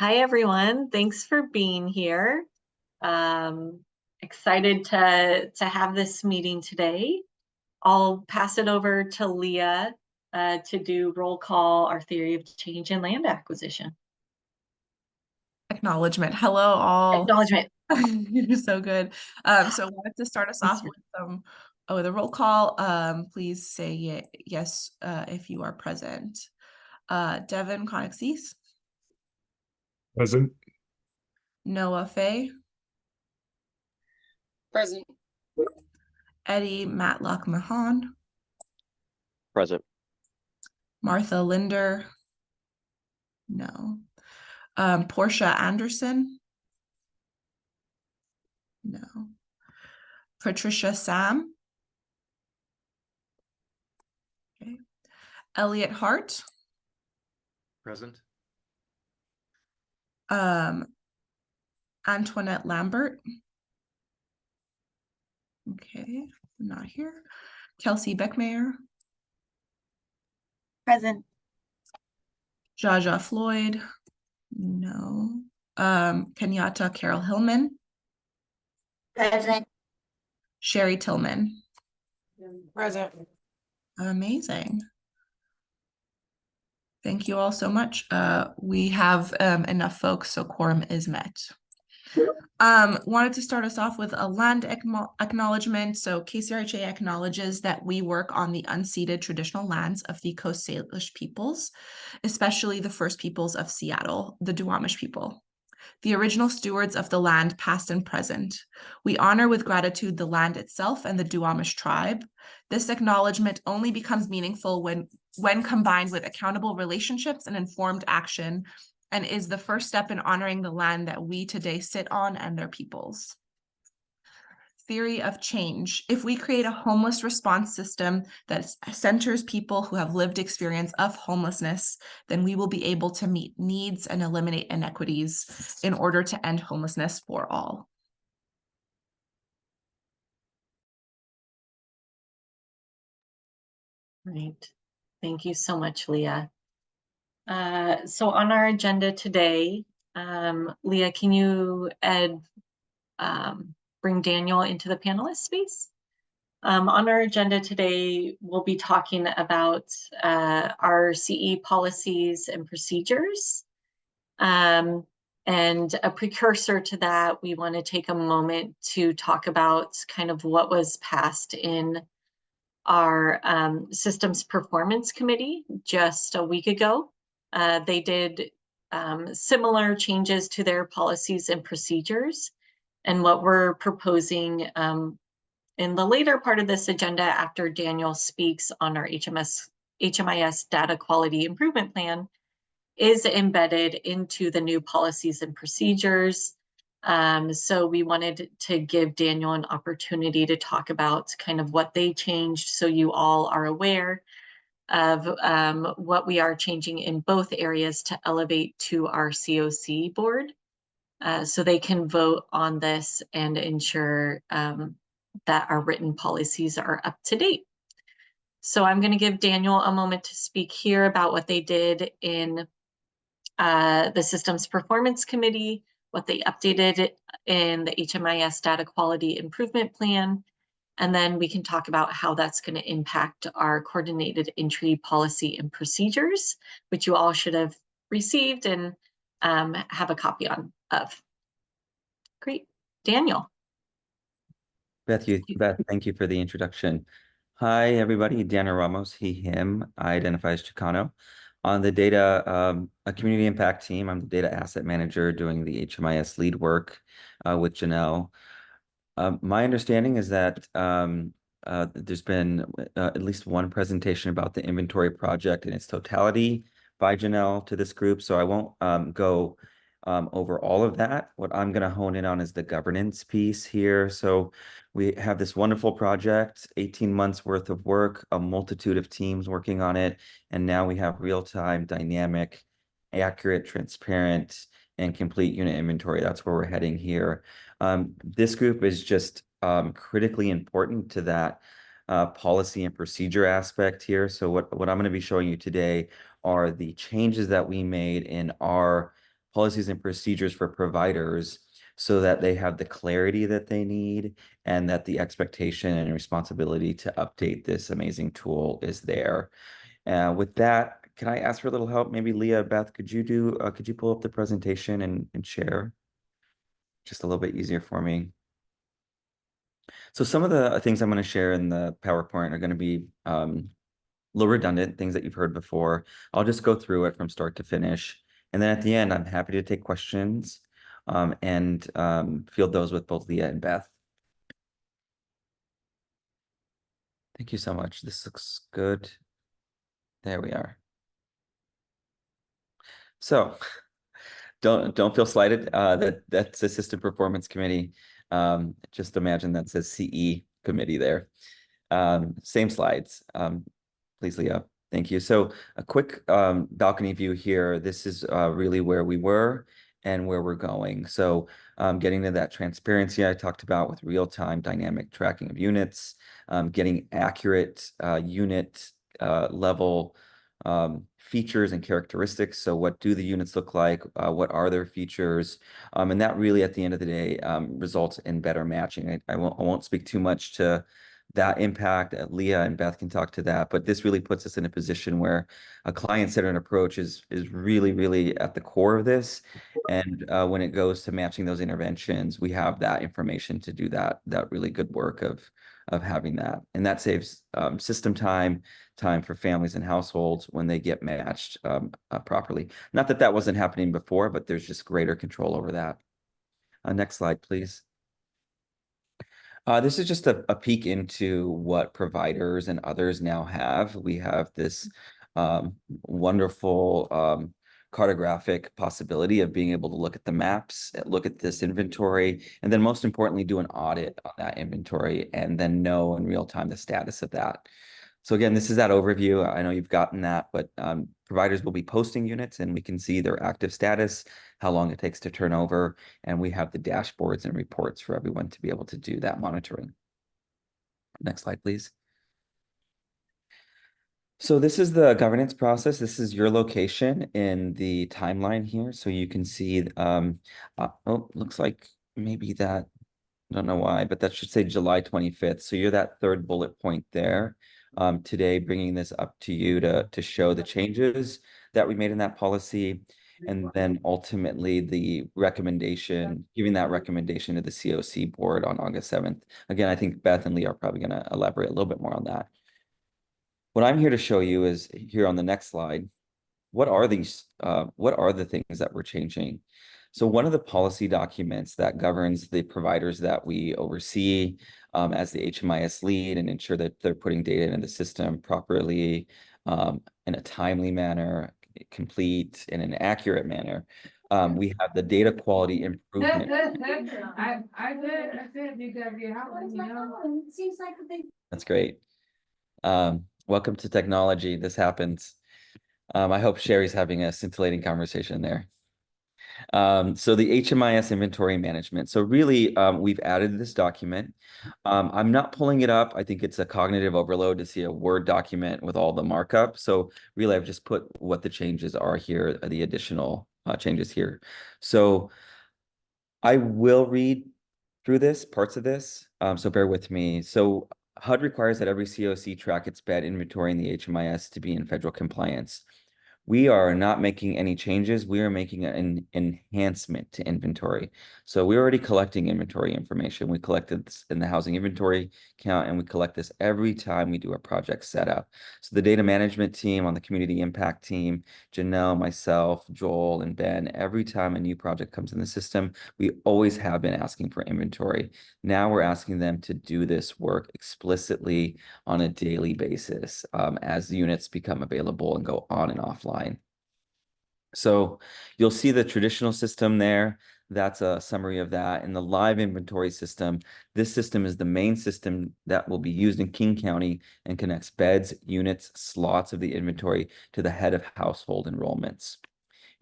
Hi, everyone. Thanks for being here. Excited to have this meeting today. I'll pass it over to Leah to do roll call, our theory of change in land acquisition. Acknowledgement. Hello, all. Acknowledgement. You're so good. So I wanted to start us off with the roll call. Please say yes if you are present. Devin Conexis, Present. Noah Fay, Present. Eddie Matlock Mahan, Present. Martha Linder, no. Portia Anderson, no. Patricia Sam, okay. Elliot Hart, Present. Antoinette Lambert, okay, not here. Kelsey Beckmeyer, Present. Jaja Floyd, no. Kenyatta Carol Hillman, Present. Sherry Tillman. Present. Amazing. Thank you all so much. We have enough folks, so quorum is met. Wanted to start us off with a land acknowledgement. So KCRHA acknowledges that we work on the unceded traditional lands of the Coast Salish peoples, especially the First Peoples of Seattle, the Duwamish people, the original stewards of the land, past and present. We honor with gratitude the land itself and the Duwamish tribe. This acknowledgement only becomes meaningful when combined with accountable relationships and informed action, and is the first step in honoring the land that we today sit on and their peoples. Theory of change. If we create a homeless response system that centers people who have lived experience of homelessness, then we will be able to meet needs and eliminate inequities in order to end homelessness for all. Right. Thank you so much, Leah. So on our agenda today, Leah, can you bring Daniel into the panelist space? On our agenda today, we'll be talking about our CE policies and procedures. And a precursor to that, we want to take a moment to talk about kind of what was passed in our Systems Performance Committee just a week ago. They did similar changes to their policies and procedures. And what we're proposing in the later part of this agenda, after Daniel speaks on our HMIS data quality improvement plan, is embedded into the new policies and procedures. So we wanted to give Daniel an opportunity to talk about kind of what they changed, so you all are aware of what we are changing in both areas to elevate to our COC board, so they can vote on this and ensure that our written policies are up to date. So I'm going to give Daniel a moment to speak here about what they did in the Systems Performance Committee, what they updated in the HMIS Data Quality Improvement Plan, and then we can talk about how that's going to impact our coordinated entry policy and procedures, which you all should have received and have a copy of. Great. Daniel. Beth, thank you for the introduction. Hi, everybody. Daniel Ramos, he, him. I identify as Chicano. On the data, a community impact team, I'm the data asset manager doing the HMIS lead work with Janelle. My understanding is that there's been at least one presentation about the inventory project in its totality by Janelle to this group, so I won't go over all of that. What I'm going to hone in on is the governance piece here. So we have this wonderful project, 18 months worth of work, a multitude of teams working on it, and now we have real-time, dynamic, accurate, transparent, and complete unit inventory. That's where we're heading here. This group is just critically important to that policy and procedure aspect here. So what I'm going to be showing you today are the changes that we made in our policies and procedures for providers so that they have the clarity that they need and that the expectation and responsibility to update this amazing tool is there. With that, can I ask for a little help? Maybe Leah, Beth, could you pull up the presentation and share? Just a little bit easier for me. So some of the things I'm going to share in the PowerPoint are going to be a little redundant, things that you've heard before. I'll just go through it from start to finish. And then at the end, I'm happy to take questions and field those with both Leah and Beth. Thank you so much. This looks good. There we are. So don't feel slighted. That's the System Performance Committee. Just imagine that says CE committee there. Same slides. Please, Leah. Thank you. So a quick balcony view here. This is really where we were and where we're going. So getting to that transparency I talked about with real-time dynamic tracking of units, getting accurate unit level features and characteristics. So what do the units look like? What are their features? And that really, at the end of the day, results in better matching. I won't speak too much to that impact. Leah and Beth can talk to that, but this really puts us in a position where a client-centered approach is really, really at the core of this. And when it goes to matching those interventions, we have that information to do that really good work of having that. And that saves system time for families and households when they get matched properly. Not that that wasn't happening before, but there's just greater control over that. Next slide, please. This is just a peek into what providers and others now have. We have this wonderful cartographic possibility of being able to look at the maps, look at this inventory, and then most importantly, do an audit on that inventory and then know in real time the status of that. So again, this is that overview. I know you've gotten that, but providers will be posting units and we can see their active status, how long it takes to turn over, and we have the dashboards and reports for everyone to be able to do that monitoring. Next slide, please. So this is the governance process. This is your location in the timeline here. So you can see, looks like maybe that, I don't know why, but that should say July 25th. So you're that third bullet point there. Today, bringing this up to you to show the changes that we made in that policy, and then ultimately the recommendation, giving that recommendation to the COC board on August 7th. Again, I think Beth and Lee are probably going to elaborate a little bit more on that. What I'm here to show you is here on the next slide. What are these? What are the things that we're changing? So one of the policy documents that governs the providers that we oversee as the HMIS lead and ensure that they're putting data into the system properly, in a timely manner, complete, in an accurate manner. We have the data quality improvement. That's great. Welcome to technology. This happens. I hope Sherry's having a scintillating conversation there. So the HMIS inventory management. So really, we've added this document. I'm not pulling it up. I think it's a cognitive overload to see a Word document with all the markup. So really, I've just put what the changes are here, the additional changes here. So I will read through this, parts of this, so bear with me. So HUD requires that every COC track its bed inventory in the HMIS to be in federal compliance. We are not making any changes. We are making an enhancement to inventory. So we're already collecting inventory information. We collected this in the housing inventory count, and we collect this every time we do a project setup. So the data management team on the community impact team, Janelle, myself, Joel, and Ben, every time a new project comes in the system, we always have been asking for inventory. Now we're asking them to do this work explicitly on a daily basis as the units become available and go on and offline. So you'll see the traditional system there. That's a summary of that. In the live inventory system, this system is the main system that will be used in King County and connects beds, units, slots of the inventory to the head of household enrollments.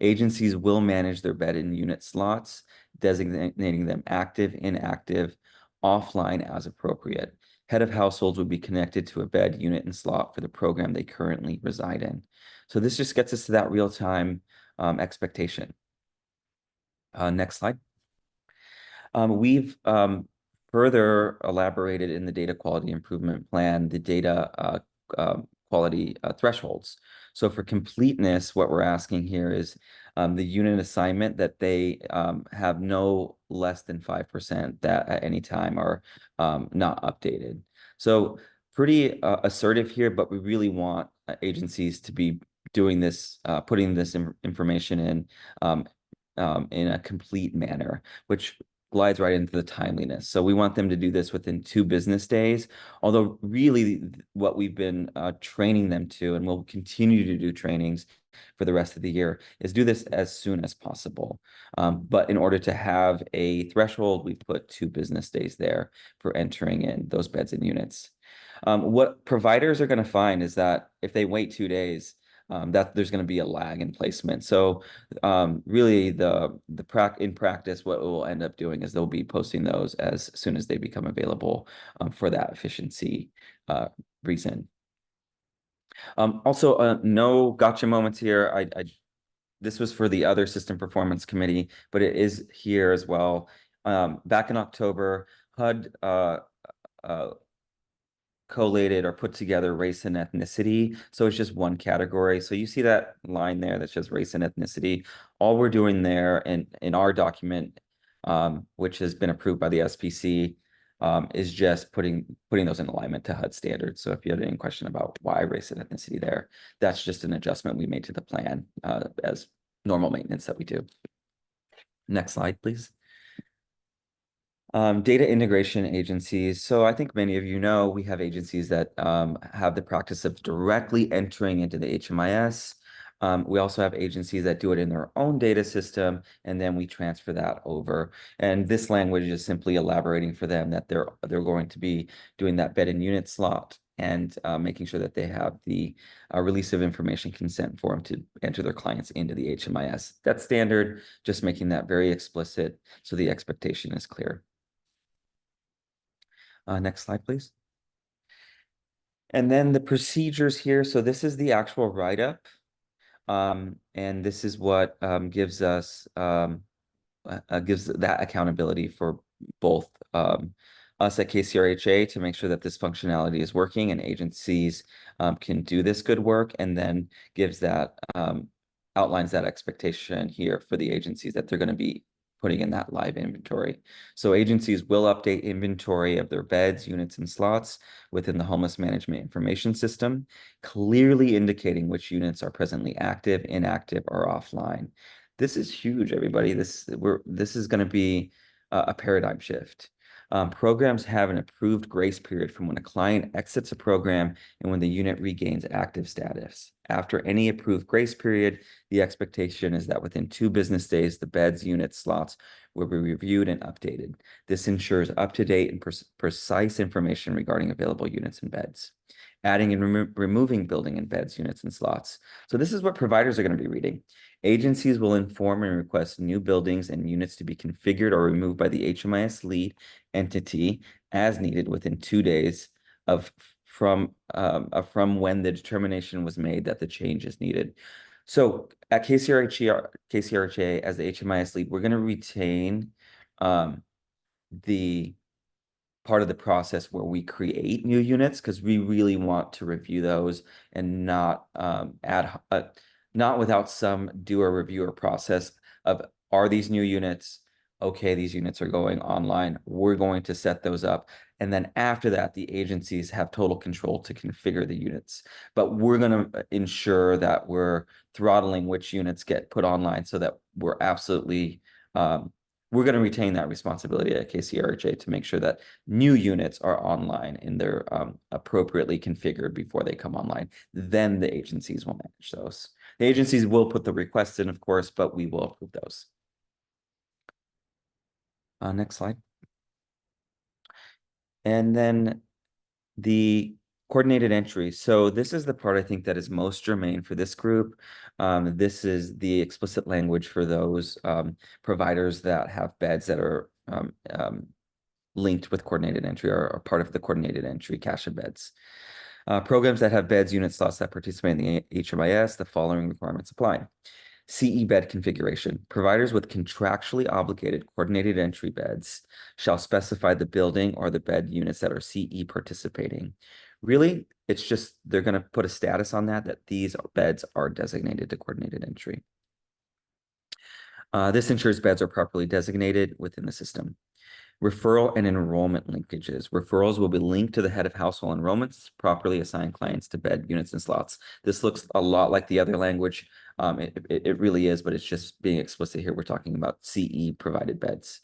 Agencies will manage their bed and unit slots, designating them active, inactive, offline as appropriate. Head of households would be connected to a bed, unit, and slot for the program they currently reside in. So this just gets us to that real-time expectation. Next slide. We've further elaborated in the data quality improvement plan, the data quality thresholds. So for completeness, what we're asking here is the unit assignment that they have no less than 5% that at any time are not updated. So pretty assertive here, but we really want agencies to be doing this, putting this information in a complete manner, which glides right into the timeliness. So we want them to do this within 2 business days, although really what we've been training them to, and we'll continue to do trainings for the rest of the year, is do this as soon as possible. But in order to have a threshold, we put 2 business days there for entering in those beds and units. What providers are going to find is that if they wait 2 days, that there's going to be a lag in placement. So really in practice, what we'll end up doing is they'll be posting those as soon as they become available for that efficiency reason. Also, no gotcha moments here. This was for the other system performance committee, but it is here as well. Back in October, HUD collated or put together race and ethnicity. So it's just one category. So you see that line there that says race and ethnicity. All we're doing there in our document, which has been approved by the SPC, is just putting those in alignment to HUD standards. So if you had any question about why race and ethnicity there, that's just an adjustment we made to the plan as normal maintenance that we do. Next slide, please. Data integration agencies. So I think many of you know we have agencies that have the practice of directly entering into the HMIS. We also have agencies that do it in their own data system, and then we transfer that over. And this language is simply elaborating for them that they're going to be doing that bed and unit slot and making sure that they have the release of information consent form to enter their clients into the HMIS. That's standard, just making that very explicit so the expectation is clear. Next slide, please. And then the procedures here. So this is the actual write-up. And this is what gives us gives that accountability for both us at KCRHA to make sure that this functionality is working and agencies can do this good work, and then gives that outlines that expectation here for the agencies that they're going to be putting in that live inventory. So agencies will update inventory of their beds, units, and slots within the homeless management information system, clearly indicating which units are presently active, inactive, or offline. This is huge, everybody. This is going to be a paradigm shift. Programs have an approved grace period from when a client exits a program and when the unit regains active status. After any approved grace period, the expectation is that within 2 business days, the beds, units, slots will be reviewed and updated. This ensures up-to-date and precise information regarding available units and beds. Adding and removing building and beds, units, and slots. So this is what providers are going to be reading. Agencies will inform and request new buildings and units to be configured or removed by the HMIS lead entity as needed within 2 days from when the determination was made that the change is needed. So at KCRHA as the HMIS lead, we're going to retain the part of the process where we create new units, because we really want to review those and not not without some do or review or process of, are these new units? Okay, these units are going online. We're going to set those up. And then after that, the agencies have total control to configure the units. But we're going to ensure that we're throttling which units get put online so that we're absolutely, we're going to retain that responsibility at KCRHA to make sure that new units are online and they're appropriately configured before they come online. Then the agencies will manage those. The agencies will put the requests in, of course, but we will approve those. Next slide. And then the coordinated entry. So this is the part I think that is most germane for this group. This is the explicit language for those providers that have beds that are linked with coordinated entry or are part of the coordinated entry cache of beds. Programs that have beds, unit slots that participate in the HMIS, the following requirements apply. CE bed configuration. Providers with contractually obligated coordinated entry beds shall specify the building or the bed units that are CE participating. Really, it's just they're going to put a status on that these beds are designated to coordinated entry. This ensures beds are properly designated within the system. Referral and enrollment linkages. Referrals will be linked to the head of household enrollments, properly assign clients to bed units and slots. This looks a lot like the other language. It really is, but it's just being explicit here. We're talking about CE provided beds.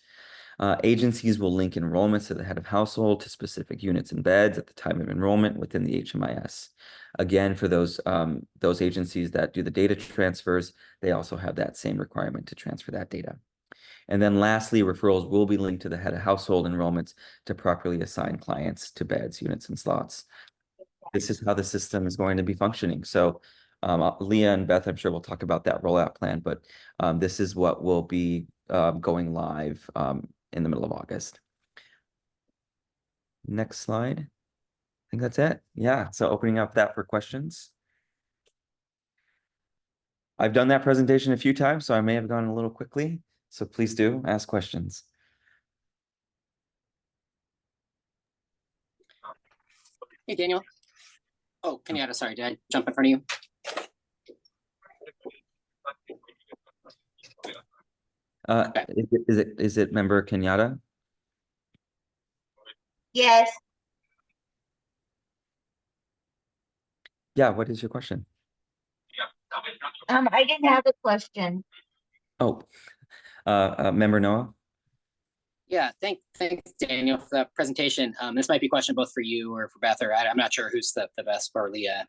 Agencies will link enrollments to the head of household to specific units and beds at the time of enrollment within the HMIS. Again, for those agencies that do the data transfers, they also have that same requirement to transfer that data. And then lastly, referrals will be linked to the head of household enrollments to properly assign clients to beds, units, and slots. This is how the system is going to be functioning. So Leah and Beth, I'm sure we'll talk about that rollout plan, but this is what will be going live in the middle of August. Next slide. I think that's it. Yeah, so opening up that for questions. I've done that presentation a few times, so I may have gone a little quickly. So please do ask questions. Hey, Daniel. Oh, Kenyatta, sorry, did I jump in front of you? Okay. Is it member Kenyatta? Yes. Yeah, what is your question? I didn't have a question. Oh, member Noah? Yeah, thanks, Daniel, for the presentation. This might be a question both for you or for Beth, or I'm not sure who's the best for Leah.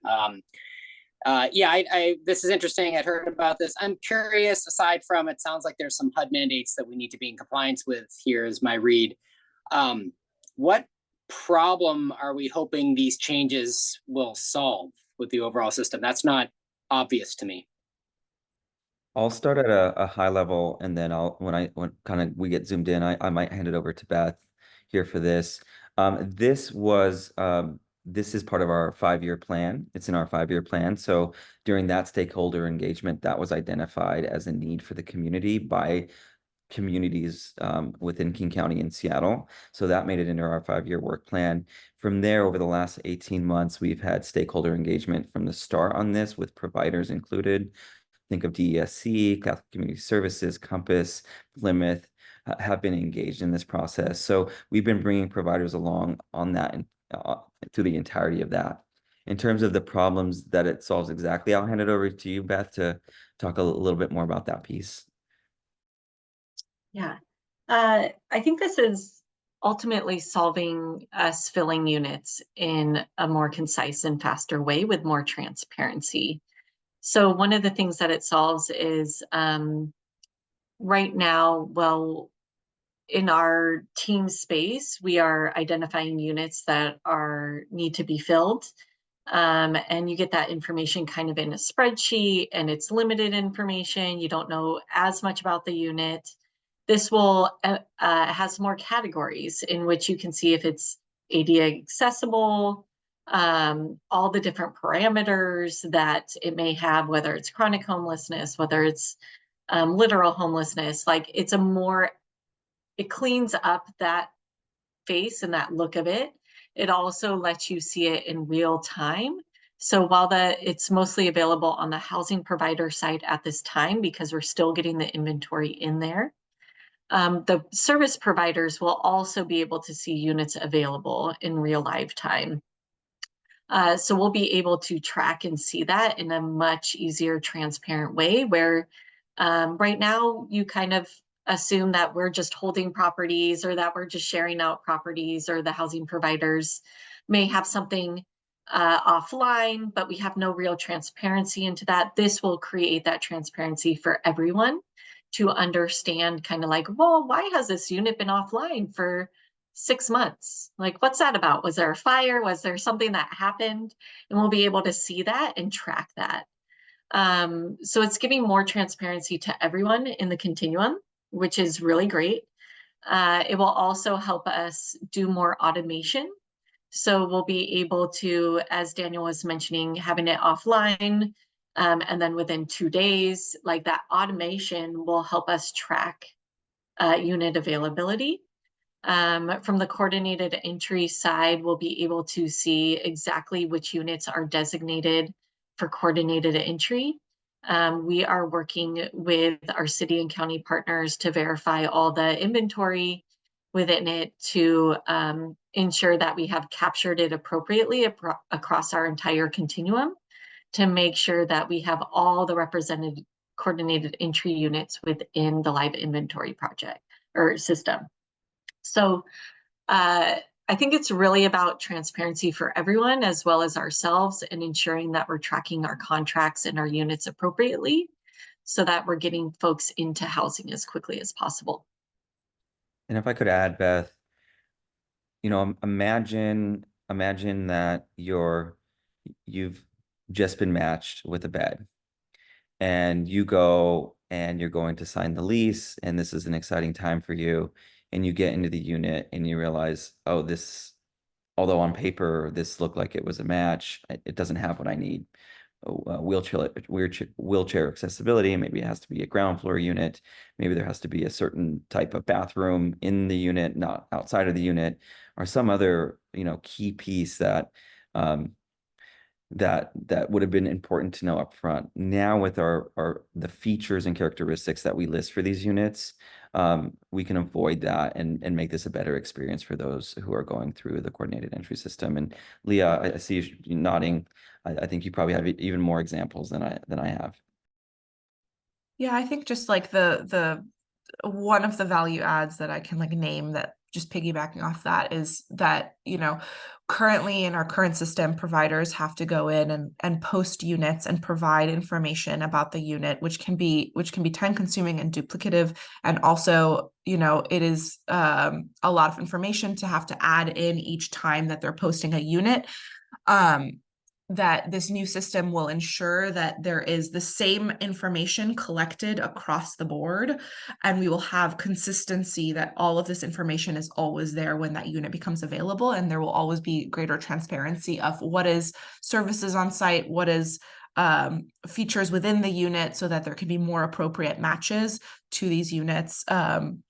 Yeah, this is interesting. I'd heard about this. I'm curious, aside from, it sounds like there's some HUD mandates that we need to be in compliance with. Here is my read. What problem are we hoping these changes will solve with the overall system? That's not obvious to me. I'll start at a high level, and then when kind of we get zoomed in, I might hand it over to Beth here for this. This is part of our 5-year plan. It's in our 5-year plan. So during that stakeholder engagement, that was identified as a need for the community by communities within King County and Seattle. So that made it into our 5-year work plan. From there, over the last 18 months, we've had stakeholder engagement from the start on this, with providers included. Think of DESC, Catholic Community Services, Compass, Plymouth have been engaged in this process. So we've been bringing providers along on that through the entirety of that. In terms of the problems that it solves exactly, I'll hand it over to you, Beth, to talk a little bit more about that piece. Yeah, I think this is ultimately solving us filling units in a more concise and faster way with more transparency. So one of the things that it solves is right now, well, in our team space, we are identifying units that need to be filled. And you get that information kind of in a spreadsheet, and it's limited information. You don't know as much about the unit. This will has more categories in which you can see if it's ADA accessible, all the different parameters that it may have, whether it's chronic homelessness, whether it's literal homelessness. Like it cleans up that face and that look of it. It also lets you see it in real time. So while it's mostly available on the housing provider site at this time, because we're still getting the inventory in there, the service providers will also be able to see units available in real live time. So we'll be able to track and see that in a much easier, transparent way, where right now you kind of assume that we're just holding properties, or that we're just sharing out properties, or the housing providers may have something offline, but we have no real transparency into that. This will create that transparency for everyone to understand, kind of like, well, why has this unit been offline for 6 months? Like, what's that about? Was there a fire? Was there something that happened? And we'll be able to see that and track that. So it's giving more transparency to everyone in the continuum, which is really great. It will also help us do more automation. So we'll be able to, as Daniel was mentioning, having it offline, And then within 2 days, like that automation will help us track unit availability. From the coordinated entry side, we'll be able to see exactly which units are designated for coordinated entry. We are working with our city and county partners to verify all the inventory within it to ensure that we have captured it appropriately across our entire continuum, to make sure that we have all the represented coordinated entry units within the live inventory project or system. So I think it's really about transparency for everyone as well as ourselves, and ensuring that we're tracking our contracts and our units appropriately so that we're getting folks into housing as quickly as possible. And if I could add, Beth, you know, imagine that you've just been matched with a bed, and you go and you're going to sign the lease, and this is an exciting time for you, and you get into the unit and you realize, oh, this, although on paper this looked like it was a match, it doesn't have what I need. Wheelchair accessibility, maybe it has to be a ground floor unit, maybe there has to be a certain type of bathroom in the unit, not outside of the unit, or some other, you know, key piece that that would have been important to know up front. Now with the features and characteristics that we list for these units, we can avoid that and make this a better experience for those who are going through the coordinated entry system. And Leah, I see you nodding. I think you probably have even more examples than I have. Yeah, I think just like the one of the value adds that I can like name, that just piggybacking off that, is that, you know, currently in our current system, providers have to go in and post units and provide information about the unit, which can be time consuming and duplicative. And also, you know, it is a lot of information to have to add in each time that they're posting a unit. That this new system will ensure that there is the same information collected across the board, and we will have consistency that all of this information is always there when that unit becomes available, and there will always be greater transparency of what is services on site, what is features within the unit, so that there can be more appropriate matches to these units, and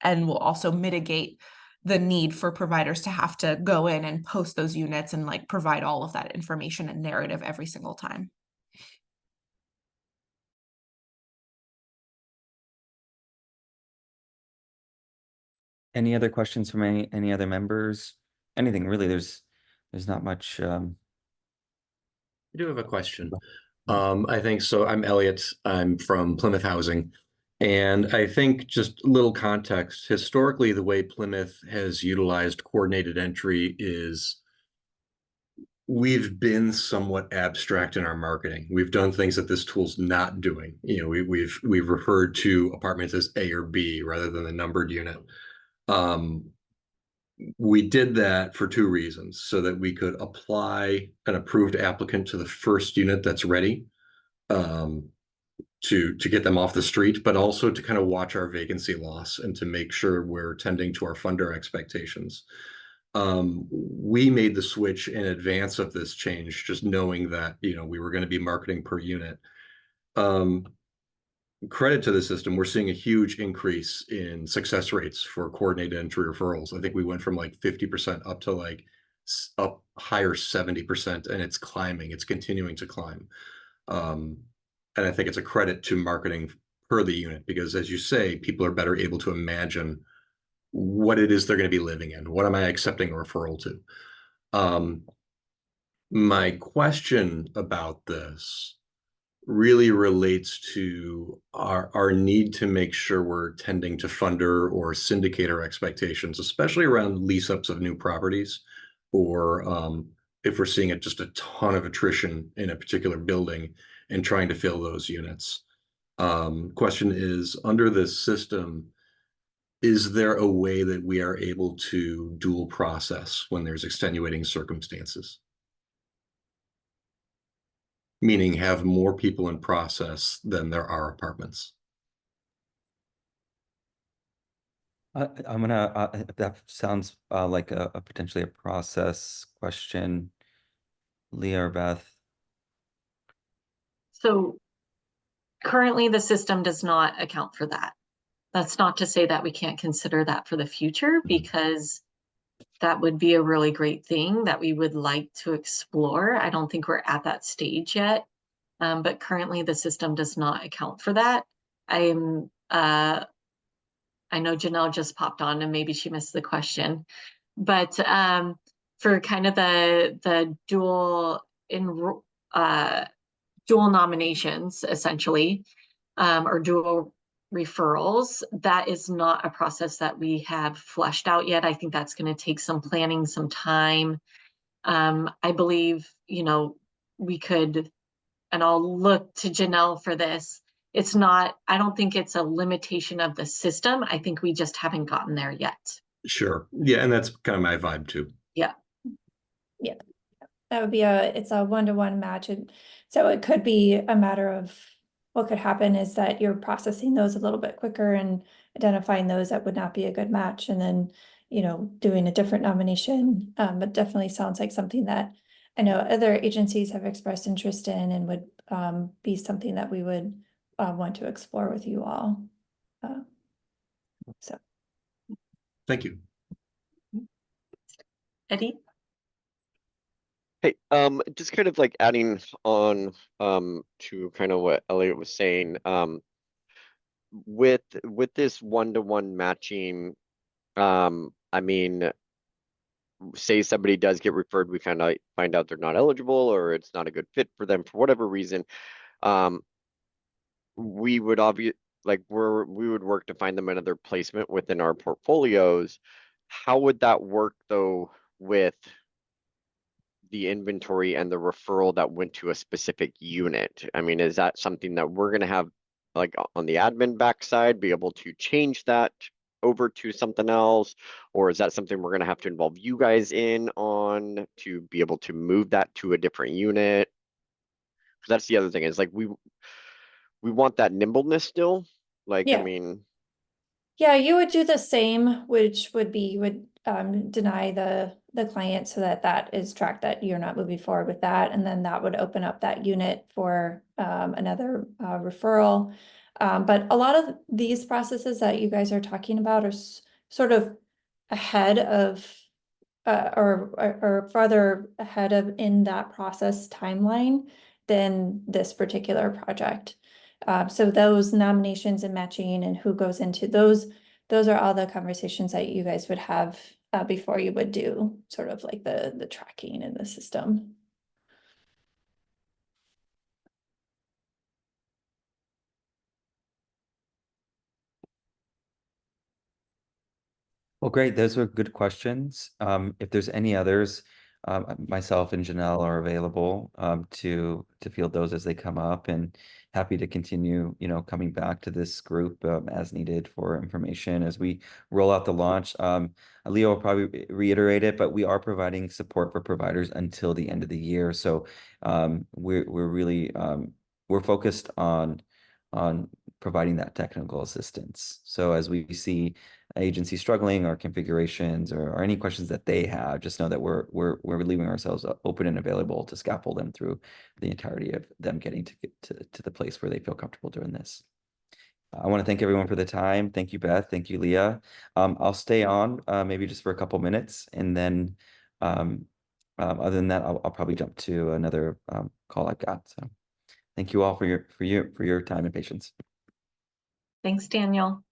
will also mitigate the need for providers to have to go in and post those units and like provide all of that information and narrative every single time. Any other questions from any other members? Anything really? There's not much. I do have a question. I think so. I'm Elliot. I'm from Plymouth Housing. And I think just a little context, historically, the way Plymouth has utilized coordinated entry is we've been somewhat abstract in our marketing. We've done things that this tool's not doing. You know, we've referred to apartments as A or B rather than the numbered unit. We did that for two reasons: so that we could apply an approved applicant to the first unit that's ready, to get them off the street, but also to kind of watch our vacancy loss and to make sure we're tending to our funder expectations. We made the switch in advance of this change, just knowing that, you know, we were going to be marketing per unit. Credit to the system, we're seeing a huge increase in success rates for coordinated entry referrals. I think we went from like 50% up to like up higher 70%, and it's climbing. It's continuing to climb. And I think it's a credit to marketing per the unit, because as you say, people are better able to imagine what it is they're going to be living in. What am I accepting a referral to? My question about this really relates to our need to make sure we're tending to funder or syndicator expectations, especially around lease ups of new properties, or if we're seeing just a ton of attrition in a particular building and trying to fill those units. Question is, under this system, is there a way that we are able to dual process when there's extenuating circumstances? Meaning have more people in process than there are apartments. I'm gonna, that sounds like a potentially a process question. Leah or Beth? So currently the system does not account for that. That's not to say that we can't consider that for the future, because that would be a really great thing that we would like to explore. I don't think we're at that stage yet, but currently the system does not account for that. I know Janelle just popped on and maybe she missed the question, but for kind of the dual nominations, essentially, or dual referrals, that is not a process that we have fleshed out yet. I think that's going to take some planning, some time. I believe, we could, and I'll look to Janelle for this. It's not, I don't think it's a limitation of the system. I think we just haven't gotten there yet. Sure. Yeah, and that's kind of my vibe too. Yeah. Yeah, that would be it's a one-to-one match. And so it could be a matter of what could happen is that you're processing those a little bit quicker and identifying those that would not be a good match, and then, doing a different nomination. But definitely sounds like something that I know other agencies have expressed interest in, and would be something that we would want to explore with you all. So. Thank you. Eddie? Hey, just kind of like adding on to kind of what Elliot was saying, with this one-to-one matching, I mean, say somebody does get referred, we kind of find out they're not eligible or it's not a good fit for them for whatever reason. We would we would work to find them another placement within our portfolios. How would that work though with the inventory and the referral that went to a specific unit? I mean, is that something that we're going to have, like on the admin backside, be able to change that over to something else? Or is that something we're going to have to involve you guys in on to be able to move that to a different unit? Because that's the other thing, is like we want that nimbleness still. Like, Yeah. I mean, Yeah, you would do the same, which would be, you would deny the client so that is tracked, that you're not moving forward with that. And then that would open up that unit for another referral. But a lot of these processes that you guys are talking about are sort of ahead of or farther ahead of in that process timeline than this particular project. So those nominations and matching and who goes into those are all the conversations that you guys would have before you would do sort of like the tracking in the system. Well, great. Those were good questions. If there's any others, myself and Janelle are available to field those as they come up, and happy to continue, coming back to this group as needed for information as we roll out the launch. Leo will probably reiterate it, but we are providing support for providers until the end of the year. So we're really we're focused on providing that technical assistance. So as we see agencies struggling or configurations or any questions that they have, just know that we're leaving ourselves open and available to scaffold them through the entirety of them getting to the place where they feel comfortable doing this. I want to thank everyone for the time. Thank you, Beth. Thank you, Leah. I'll stay on maybe just for a couple minutes, and then other than that, I'll probably jump to another call I've got. So thank you all for your time and patience. Thanks, Daniel.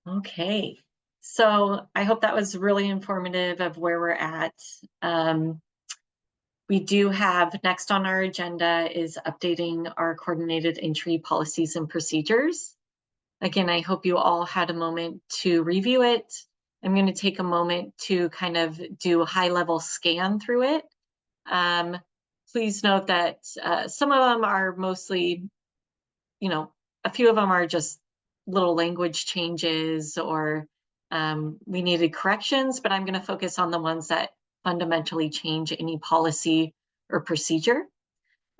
Okay, so I hope that was really informative of where we're at. We do have next on our agenda is updating our coordinated entry policies and procedures. Again, I hope you all had a moment to review it. I'm going to take a moment to kind of do a high-level scan through it. Please note that some of them are mostly, a few of them are just little language changes, or we needed corrections, but I'm going to focus on the ones that fundamentally change any policy or procedure.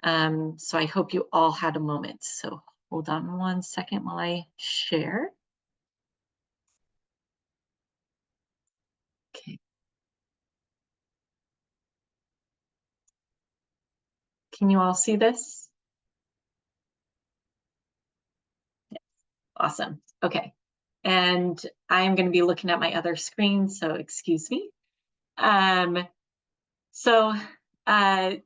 So I hope you all had a moment. So hold on one second while I share. Okay. Can you all see this? Yes. Awesome. Okay. And I'm going to be looking at my other screen, so excuse me. So I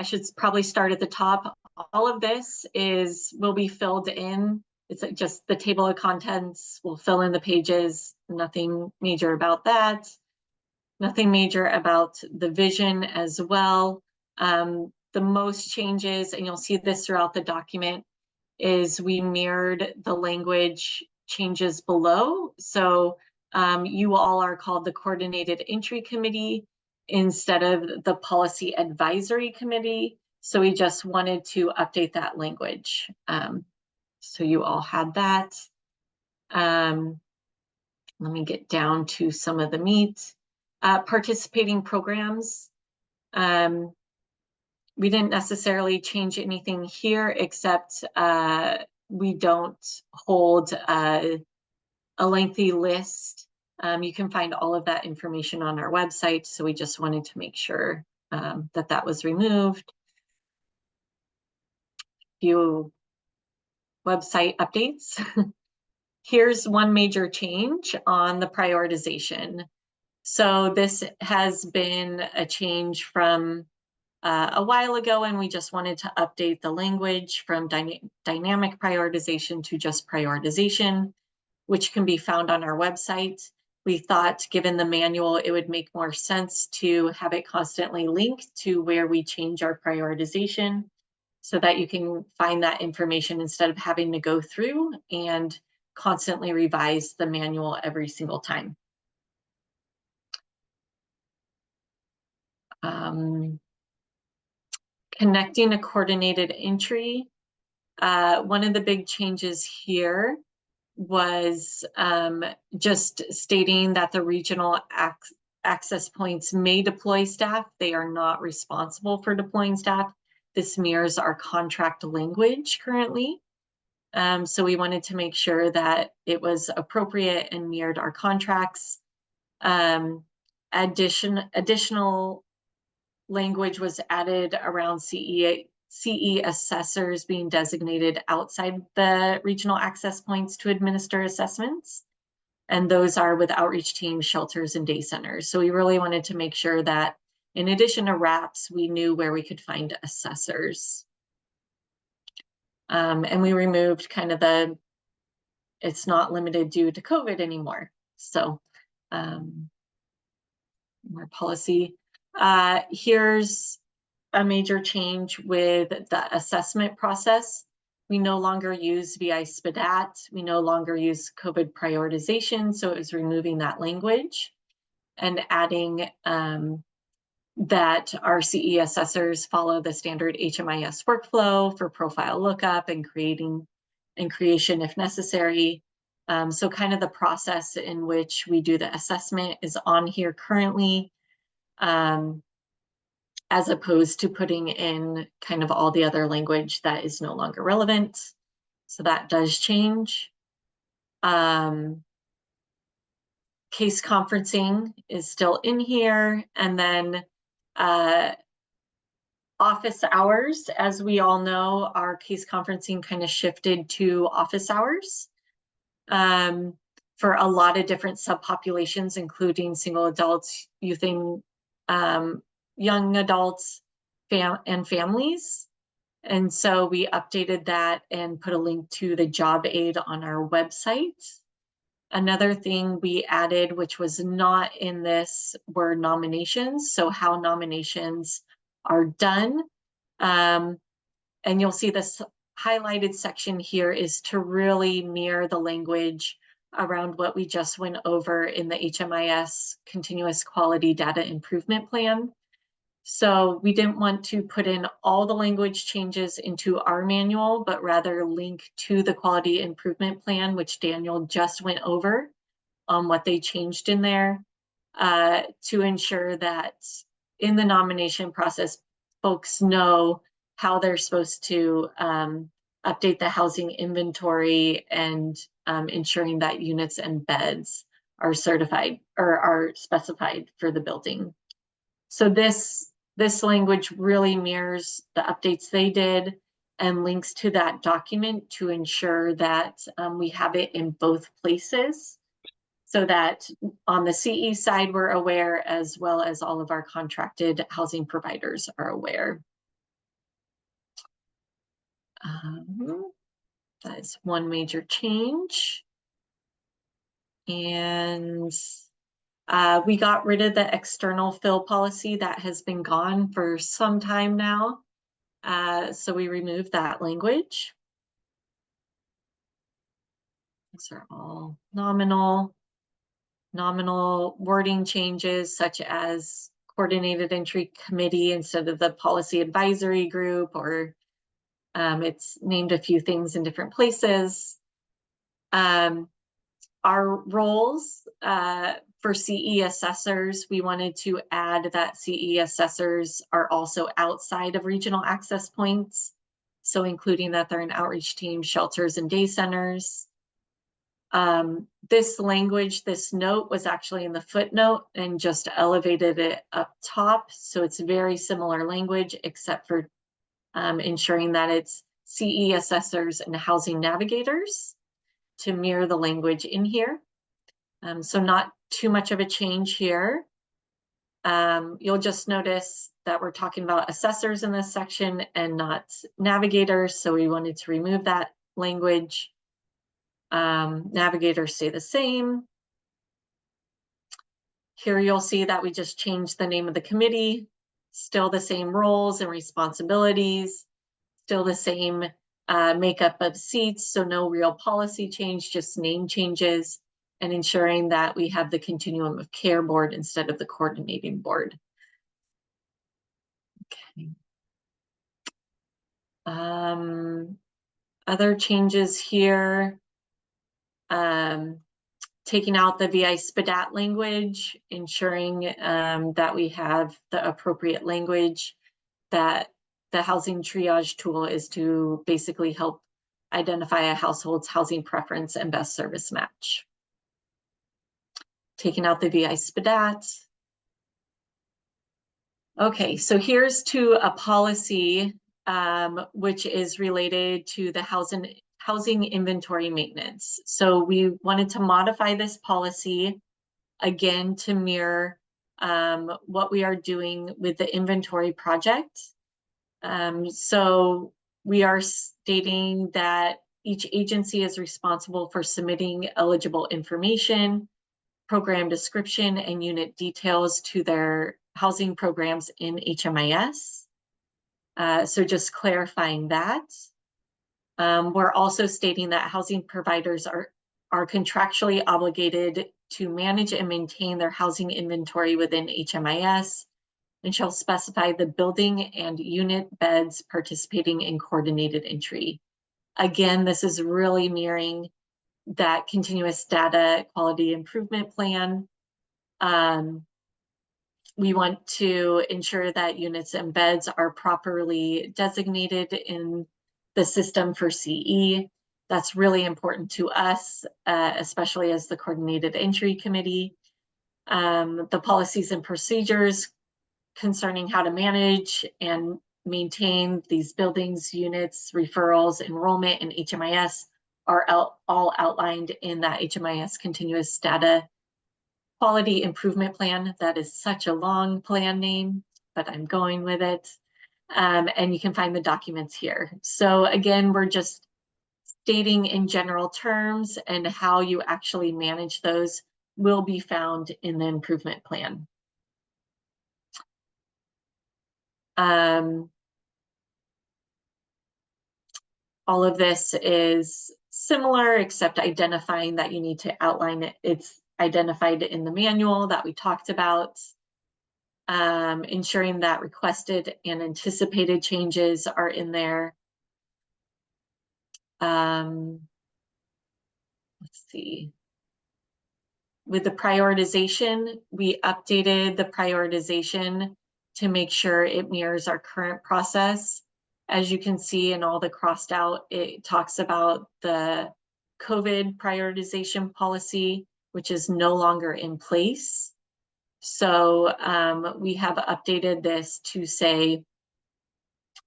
should probably start at the top. All of this will be filled in. It's just the table of contents. We'll fill in the pages. Nothing major about that. Nothing major about the vision as well. The most changes, and you'll see this throughout the document, is we mirrored the language changes below. So you all are called the Coordinated Entry Committee instead of the Policy Advisory Committee. So we just wanted to update that language. So you all had that. Let me get down to some of the meat. Participating programs. We didn't necessarily change anything here, except we don't hold a lengthy list. You can find all of that information on our website, so we just wanted to make sure that that was removed. Few website updates. Here's one major change on the prioritization. So this has been a change from a while ago, and we just wanted to update the language from dynamic prioritization to just prioritization, which can be found on our website. We thought, given the manual, it would make more sense to have it constantly linked to where we change our prioritization so that you can find that information instead of having to go through and constantly revise the manual every single time. Connecting a coordinated entry. One of the big changes here was just stating that the regional access points may deploy staff. They are not responsible for deploying staff. This mirrors our contract language currently. So we wanted to make sure that it was appropriate and mirrored our contracts. Additional language was added around CE assessors being designated outside the regional access points to administer assessments. And those are with outreach teams, shelters, and day centers. So we really wanted to make sure that in addition to RAPs, we knew where we could find assessors. And we removed kind of it's not limited due to COVID anymore. So more policy. Here's a major change with the assessment process. We no longer use VI SPDAT. We no longer use COVID prioritization. So it was removing that language and adding that our CE assessors follow the standard HMIS workflow for profile lookup and creation if necessary. So kind of the process in which we do the assessment is on here currently. As opposed to putting in kind of all the other language that is no longer relevant. So that does change. Case conferencing is still in here. And then office hours, as we all know, our case conferencing kind of shifted to office hours for a lot of different subpopulations, including single adults, youth and young adults and families. And so we updated that and put a link to the job aid on our website. Another thing we added, which was not in this, were nominations. So how nominations are done. And you'll see this highlighted section here is to really mirror the language around what we just went over in the HMIS Continuous Quality Data Improvement Plan. So we didn't want to put in all the language changes into our manual, but rather link to the quality improvement plan, which Daniel just went over on what they changed in there to ensure that in the nomination process, folks know how they're supposed to update the housing inventory and ensuring that units and beds are certified or are specified for the building. So this this language really mirrors the updates they did and links to that document to ensure that we have it in both places, so that on the CE side, we're aware, as well as all of our contracted housing providers are aware. That is one major change. And we got rid of the external fill policy that has been gone for some time now. So we removed that language. These are all nominal wording changes, such as coordinated entry committee instead of the policy advisory group, or it's named a few things in different places. Our roles for CE assessors, we wanted to add that CE assessors are also outside of regional access points. So including that they're in outreach teams, shelters, and day centers. This language, this note was actually in the footnote and just elevated it up top. So it's very similar language, except for ensuring that it's CE assessors and housing navigators to mirror the language in here. So not too much of a change here. You'll just notice that we're talking about assessors in this section and not navigators. So we wanted to remove that language. Navigators stay the same. Here you'll see that we just changed the name of the committee, still the same roles and responsibilities, still the same makeup of seats, so no real policy change, just name changes, and ensuring that we have the continuum of care board instead of the coordinating board. Okay. Other changes here. Taking out the VI SPDAT language, ensuring that we have the appropriate language, that the housing triage tool is to basically help identify a household's housing preference and best service match. Taking out the VI SPDAT. Okay, so here's to a policy which is related to the housing inventory maintenance. So we wanted to modify this policy again to mirror what we are doing with the inventory project. So we are stating that each agency is responsible for submitting eligible information, program description, and unit details to their housing programs in HMIS. So just clarifying that. We're also stating that housing providers are contractually obligated to manage and maintain their housing inventory within HMIS and shall specify the building and unit beds participating in coordinated entry. Again, this is really mirroring that continuous data quality improvement plan. We want to ensure that units and beds are properly designated in the system for CE. That's really important to us, especially as the coordinated entry committee. The policies and procedures concerning how to manage and maintain these buildings, units, referrals, enrollment, and HMIS are all outlined in that HMIS continuous data quality improvement plan. That is such a long plan name, but I'm going with it. And you can find the documents here. So again, we're just stating in general terms, and how you actually manage those will be found in the improvement plan. All of this is similar, except identifying that you need to outline it. It's identified in the manual that we talked about. Ensuring that requested and anticipated changes are in there. Let's see. With the prioritization, we updated the prioritization to make sure it mirrors our current process. As you can see in all the crossed out, it talks about the COVID prioritization policy, which is no longer in place. So we have updated this to say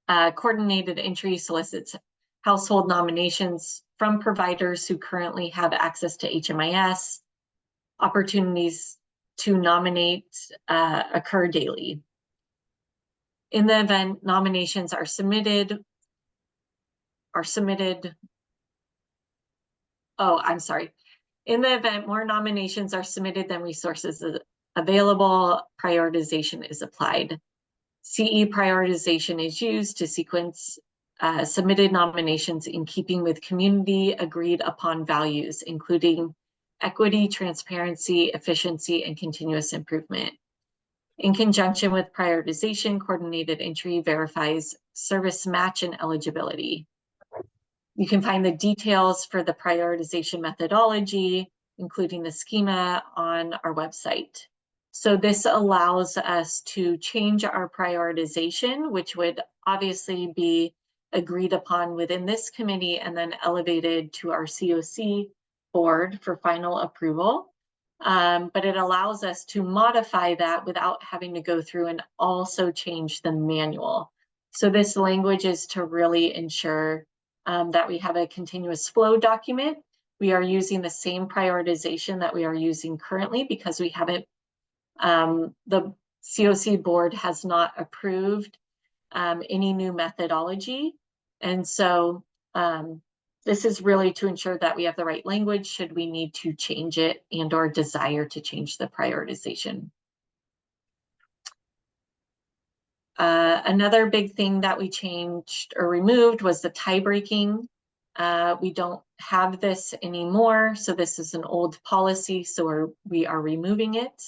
coordinated entry solicits household nominations from providers who currently have access to HMIS. Opportunities to nominate occur daily. In the event nominations are submitted, oh, I'm sorry. In the event more nominations are submitted than resources available, prioritization is applied. CE prioritization is used to sequence submitted nominations in keeping with community agreed upon values, including equity, transparency, efficiency, and continuous improvement. In conjunction with prioritization, coordinated entry verifies service match and eligibility. You can find the details for the prioritization methodology, including the schema, on our website. So this allows us to change our prioritization, which would obviously be agreed upon within this committee and then elevated to our COC board for final approval. But it allows us to modify that without having to go through and also change the manual. So this language is to really ensure that we have a continuous flow document. We are using the same prioritization that we are using currently because we haven't, the COC board has not approved any new methodology. And so this is really to ensure that we have the right language should we need to change it and or desire to change the prioritization. Another big thing that we changed or removed was the tie breaking. We don't have this anymore, so this is an old policy, so we are removing it.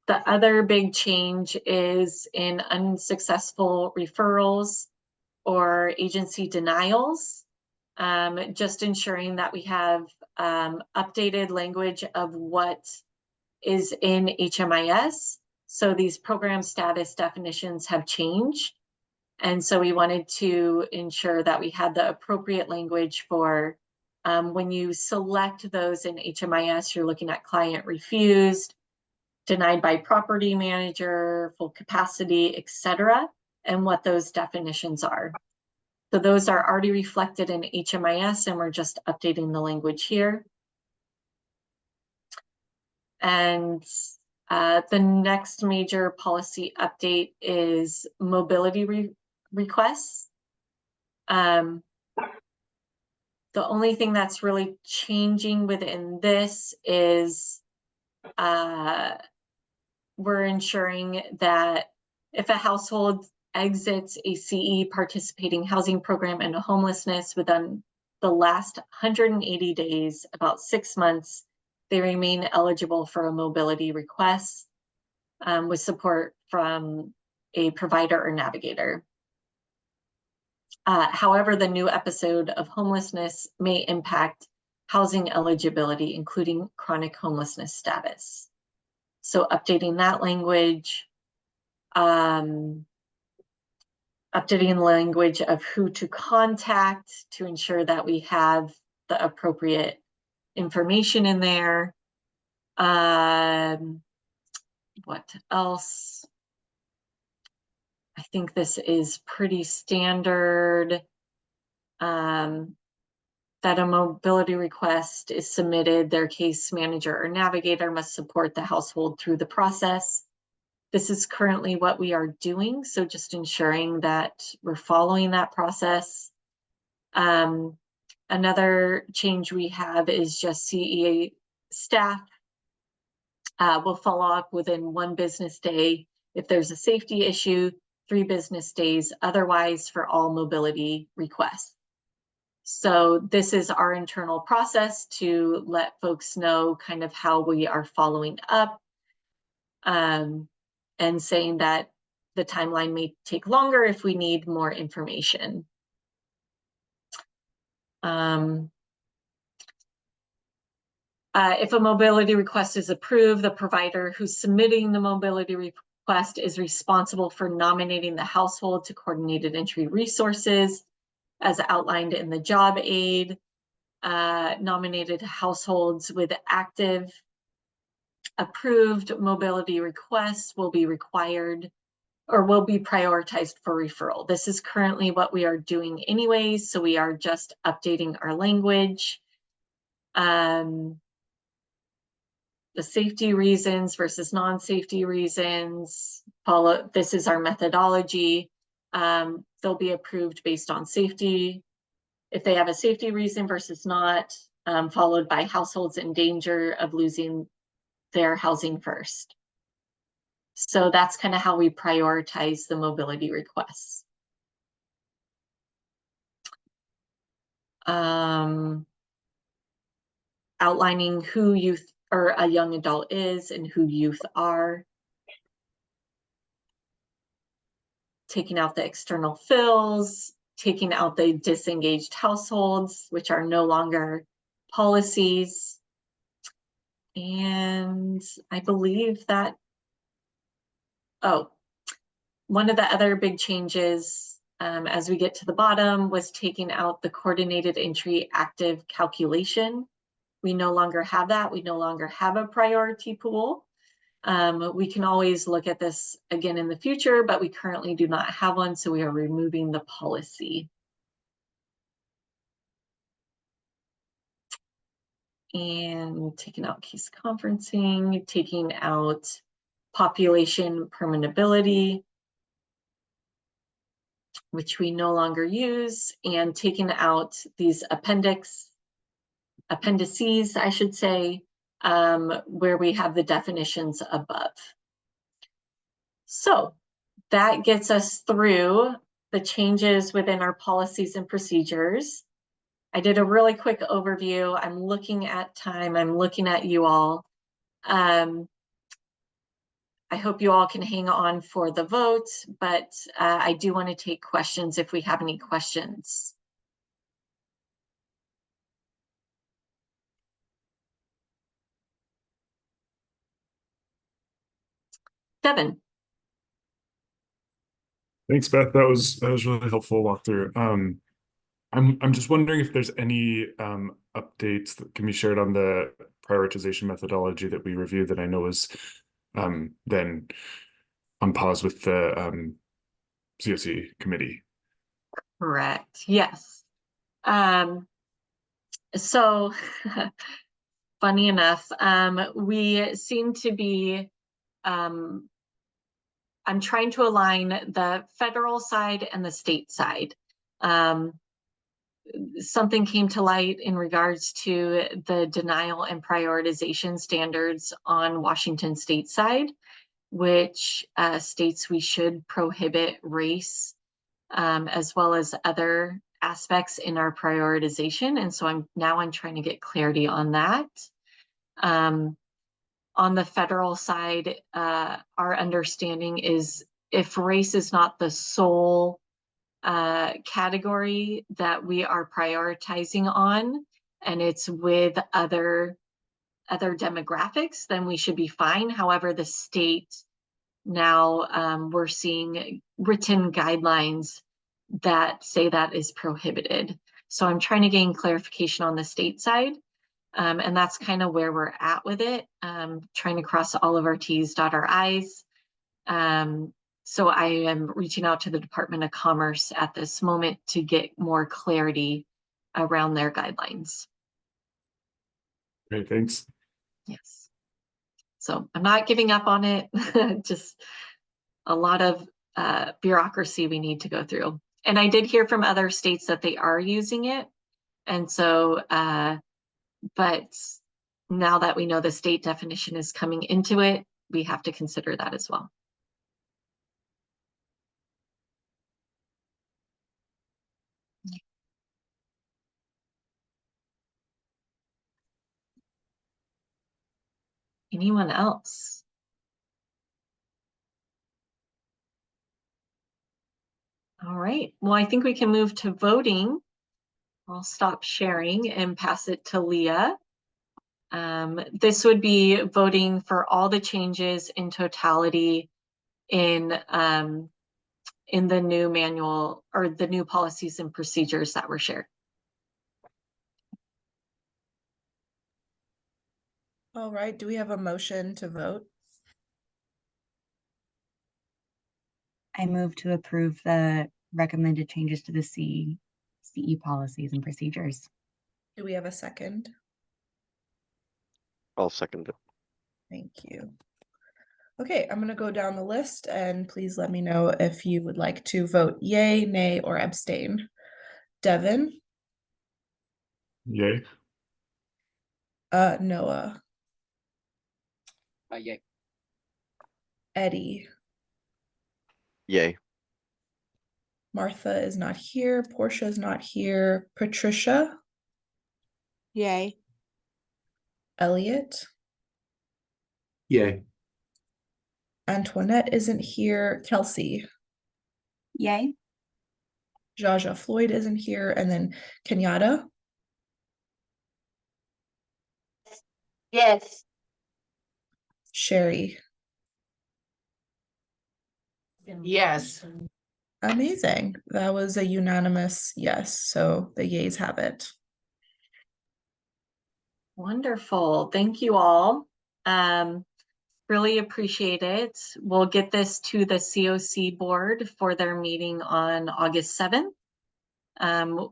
The other big change is in unsuccessful referrals or agency denials, just ensuring that we have updated language of what is in HMIS. So these program status definitions have changed. And so we wanted to ensure that we had the appropriate language for when you select those in HMIS, you're looking at client refused, denied by property manager, full capacity, etc., and what those definitions are. So those are already reflected in HMIS, and we're just updating the language here. And the next major policy update is mobility requests. The only thing that's really changing within this is we're ensuring that if a household exits a CE participating housing program into homelessness within the last 180 days, about 6 months, they remain eligible for a mobility request with support from a provider or navigator. However, the new episode of homelessness may impact housing eligibility, including chronic homelessness status. So updating that language, updating the language of who to contact to ensure that we have the appropriate information in there. What else? I think this is pretty standard. That a mobility request is submitted, their case manager or navigator must support the household through the process. This is currently what we are doing, so just ensuring that we're following that process. Another change we have is just CEA staff will follow up within 1 business day if there's a safety issue, 3 business days otherwise for all mobility requests. So this is our internal process to let folks know kind of how we are following up and saying that the timeline may take longer if we need more information. If a mobility request is approved, the provider who's submitting the mobility request is responsible for nominating the household to coordinated entry resources as outlined in the job aid. nominated households with active approved mobility requests will be required or will be prioritized for referral. This is currently what we are doing anyways, so we are just updating our language. The safety reasons versus non-safety reasons, this is our methodology. They'll be approved based on safety. If they have a safety reason versus not, followed by households in danger of losing their housing first. So that's kind of how we prioritize the mobility requests. Outlining who youth or a young adult is and who youth are. Taking out the external fills, taking out the disengaged households, which are no longer policies. And I believe that, one of the other big changes as we get to the bottom was taking out the coordinated entry active calculation. We no longer have that. We no longer have a priority pool. We can always look at this again in the future, but we currently do not have one, so we are removing the policy. And taking out case conferencing, taking out population permeability, which we no longer use, and taking out these appendices, I should say, where we have the definitions above. So that gets us through the changes within our policies and procedures. I did a really quick overview. I'm looking at time. I'm looking at you all. I hope you all can hang on for the vote, but I do want to take questions if we have any questions. Devin. Thanks, Beth. That was really helpful walkthrough. I'm just wondering if there's any updates that can be shared on the prioritization methodology that we reviewed that I know was then on pause with the COC committee. Correct. Yes. So funny enough, we seem to be I'm trying to align the federal side and the state side. Something came to light in regards to the denial and prioritization standards on Washington state side, which states we should prohibit race as well as other aspects in our prioritization. And so I'm trying to get clarity on that. On the federal side, our understanding is if race is not the sole category that we are prioritizing on, and it's with other demographics, then we should be fine. However, the state now we're seeing written guidelines that say that is prohibited. So I'm trying to gain clarification on the state side. And that's kind of where we're at with it, trying to cross all of our T's, dot our I's. So I am reaching out to the Department of Commerce at this moment to get more clarity around their guidelines. Great, thanks. Yes. So I'm not giving up on it, just a lot of bureaucracy we need to go through. And I did hear from other states that they are using it. And so, but now that we know the state definition is coming into it, we have to consider that as well. Anyone else? All right, well, I think we can move to voting. I'll stop sharing and pass it to Leah. This would be voting for all the changes in totality in the new manual or the new policies and procedures that were shared. All right, do we have a motion to vote? I move to approve the recommended changes to the CE policies and procedures. Do we have a second? I'll second it. Thank you. Okay, I'm gonna go down the list and please let me know if you would like to vote yay, nay, or abstain. Devin, Yay. Noah, Yay. Eddie, Yay. Martha is not here, Portia is not here, Patricia, Yay. Elliot, Yay. Antoinette isn't here, Kelsey, Yay. Jaja Floyd isn't here, and then Kenyatta, Yes. Sherry. Yes. Amazing. That was a unanimous yes, so the yays have it. Wonderful. Thank you all. Really appreciate it. We'll get this to the COC board for their meeting on August 7th. I'm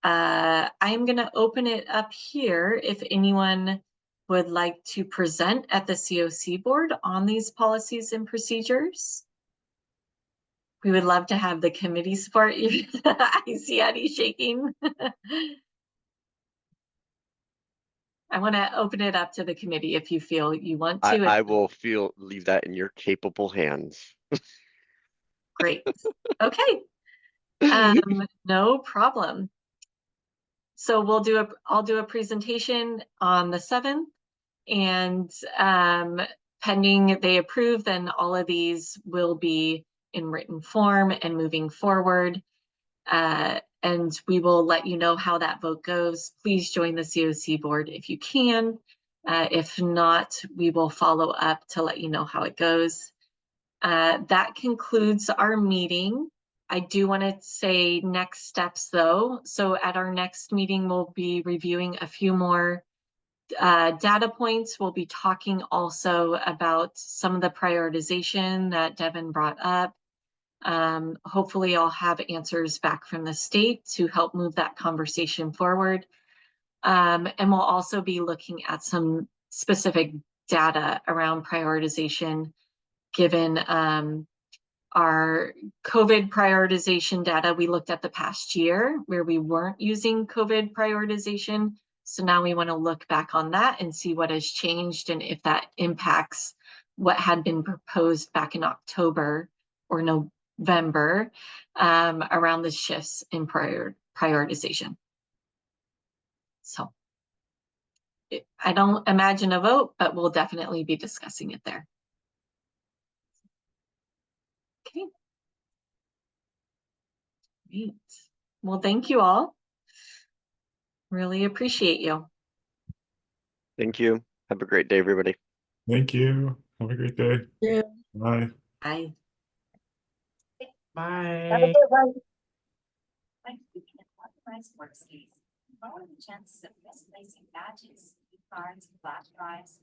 going to open it up here if anyone would like to present at the COC board on these policies and procedures. We would love to have the committee support you. I see Eddie shaking. I want to open it up to the committee if you feel you want to. I will leave that in your capable hands. Great. Okay. No problem. So I'll do a presentation on the 7th, and pending they approve, then all of these will be in written form and moving forward. And we will let you know how that vote goes. Please join the COC board if you can. If not, we will follow up to let you know how it goes. That concludes our meeting. I do want to say next steps though. So at our next meeting, we'll be reviewing a few more data points. We'll be talking also about some of the prioritization that Devin brought up. Hopefully I'll have answers back from the state to help move that conversation forward. And we'll also be looking at some specific data around prioritization given our COVID prioritization data. We looked at the past year where we weren't using COVID prioritization. So now we want to look back on that and see what has changed and if that impacts what had been proposed back in October or November around the shifts in prioritization. So I don't imagine a vote, but we'll definitely be discussing it there. Okay. Great. Well, thank you all. Really appreciate you. Thank you. Have a great day, everybody. Thank you. Have a great day. Yeah. Bye. Bye. Bye. Have a good one. What are the chances of misplacing badges, cards, flash drives,